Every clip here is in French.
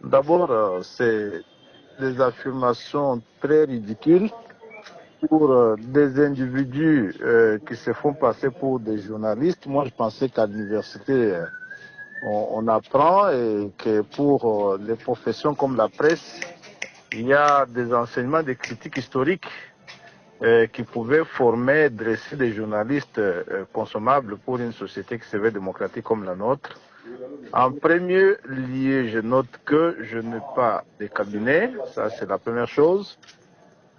D'abord, c'est des affirmations très ridicules pour des individus qui se font passer pour des journalistes. Moi, je pensais qu'à l'université, on apprend et que pour les professions comme la presse, il y a des enseignements, des critiques historiques qui pouvaient former, dresser des journalistes consommables pour une société qui se veut démocratique comme la nôtre. En premier lieu, je note que je n'ai pas de cabinet, ça c'est la première chose,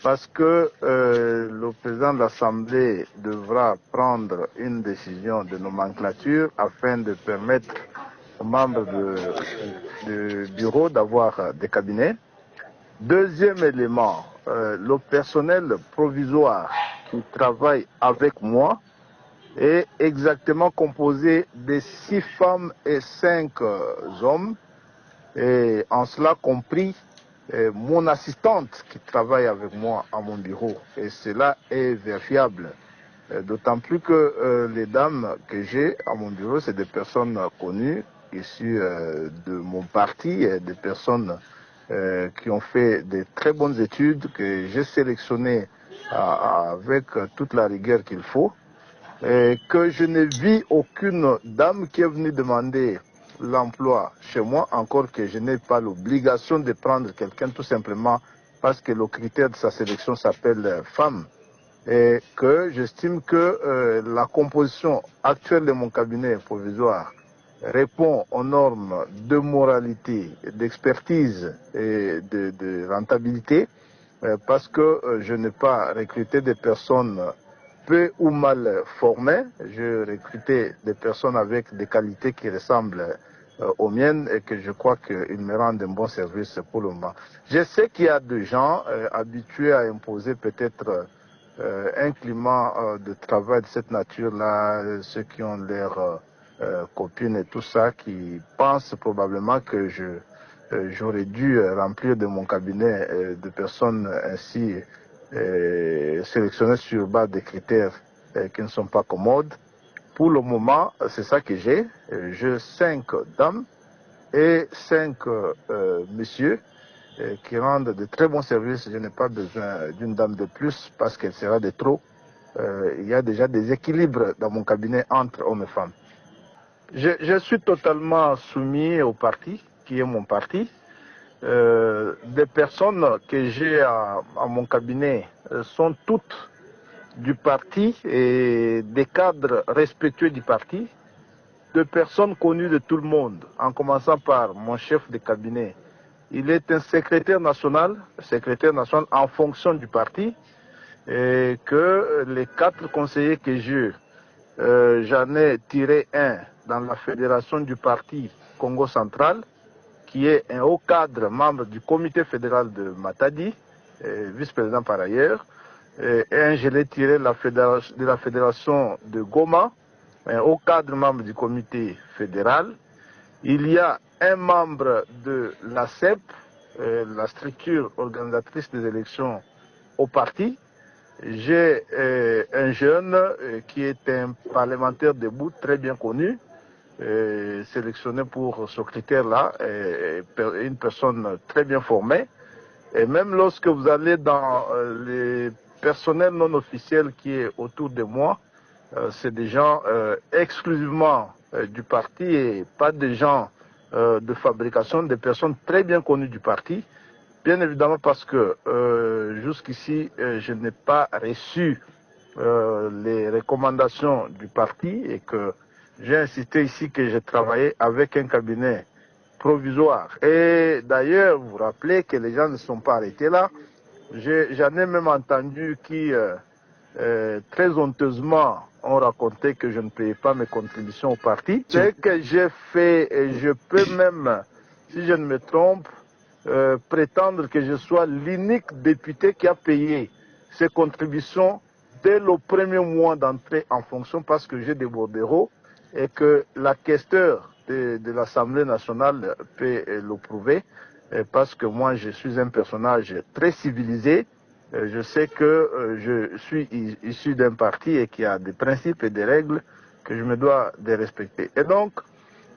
parce que le président de l'Assemblée devra prendre une décision de nomenclature afin de permettre aux membres du bureau d'avoir des cabinets. Deuxième élément, le personnel provisoire qui travaille avec moi est exactement composé de 6 femmes et 5 hommes, et en cela compris mon assistante qui travaille avec moi à mon bureau. Et cela est vérifiable. D'autant plus que les dames que j'ai à mon bureau, c'est des personnes connues, issues de mon parti, des personnes qui ont fait de très bonnes études, que j'ai sélectionnées avec toute la rigueur qu'il faut. Et que je n'ai vu aucune dame qui est venue demander l'emploi chez moi, encore que je n'ai pas l'obligation de prendre quelqu'un tout simplement parce que le critère de sa sélection s'appelle femme. Et que j'estime que la composition actuelle de mon cabinet provisoire répond aux normes de moralité, d'expertise et de rentabilité, parce que je n'ai pas recruté des personnes peu ou mal formées. Je recrutais des personnes avec des qualités qui ressemblent aux miennes et que je crois qu'ils me rendent un bon service pour le moment. Je sais qu'il y a des gens habitués à imposer peut-être un climat de travail de cette nature-là, ceux qui ont leurs copines et tout ça, qui pensent probablement que j'aurais dû remplir de mon cabinet de personnes ainsi sélectionnées sur base des critères qui ne sont pas commodes. Pour le moment, c'est ça que j'ai. J'ai 5 dames et 5 messieurs qui rendent de très bons services. Je n'ai pas besoin d'une dame de plus parce qu'elle sera de trop. Il y a déjà des équilibres dans mon cabinet entre hommes et femmes. Je suis totalement soumis au parti, qui est mon parti. Des personnes que j'ai à mon cabinet sont toutes du parti et des cadres respectueux du parti, de personnes connues de tout le monde, en commençant par mon chef de cabinet. Il est un secrétaire national en fonction du parti, et que les 4 conseillers que j'ai, j'en ai tiré un dans la fédération du parti Congo Central, qui est un haut cadre membre du comité fédéral de Matadi, vice-président par ailleurs, et un je l'ai tiré de la fédération de Goma, un haut cadre membre du comité fédéral. Il y a un membre de la CEP, la structure organisatrice des élections au parti. J'ai un jeune qui est un parlementaire debout, très bien connu, sélectionné pour ce critère-là, une personne très bien formée. Et même lorsque vous allez dans les personnels non officiels qui est autour de moi, c'est des gens exclusivement du parti et pas des gens de fabrication, des personnes très bien connues du parti. Bien évidemment parce que jusqu'ici, je n'ai pas reçu les recommandations du parti et que j'ai insisté ici que j'ai travaillé avec un cabinet provisoire. Et d'ailleurs, vous vous rappelez que les gens ne sont pas arrêtés là. J'en ai même entendu qui, très honteusement, ont raconté que je ne payais pas mes contributions au parti. Ce que j'ai fait, et je peux même, si je ne me trompe, prétendre que je sois l'unique député qui a payé ses contributions dès le premier mois d'entrée en fonction parce que j'ai des bordereaux et que la questeur de l'Assemblée nationale peut le prouver parce que moi je suis un personnage très civilisé. Je sais que je suis issu d'un parti et qu'il y a des principes et des règles que je me dois de respecter. Et donc,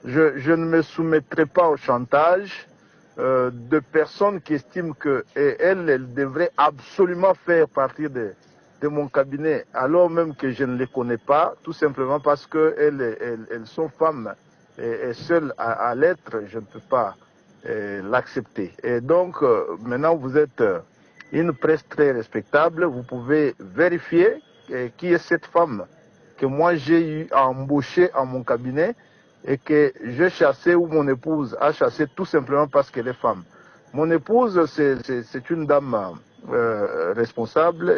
je ne me soumettrai pas au chantage. de personnes qui estiment qu'elles devraient absolument faire partie de mon cabinet, alors même que je ne les connais pas, tout simplement parce qu'elles sont femmes et seules à l'être, je ne peux pas l'accepter. Et donc, maintenant, vous êtes une presse très respectable, vous pouvez vérifier qui est cette femme que moi j'ai eu à embaucher en mon cabinet et que j'ai chassé ou mon épouse a chassé tout simplement parce qu'elle est femme. Mon épouse, c'est une dame responsable.